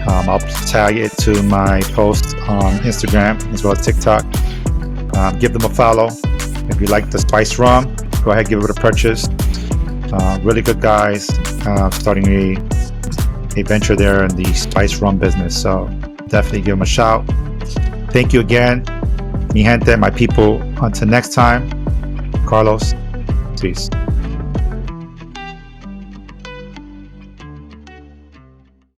I'll tag it to my post on Instagram as well as TikTok. Give them a follow. If you like the spiced rum, go ahead, give it a purchase. Really good guys, starting a venture there in the spiced rum business. So definitely give them a shout. Thank you again, mi gente, my people. Until next time, Carlos, peace.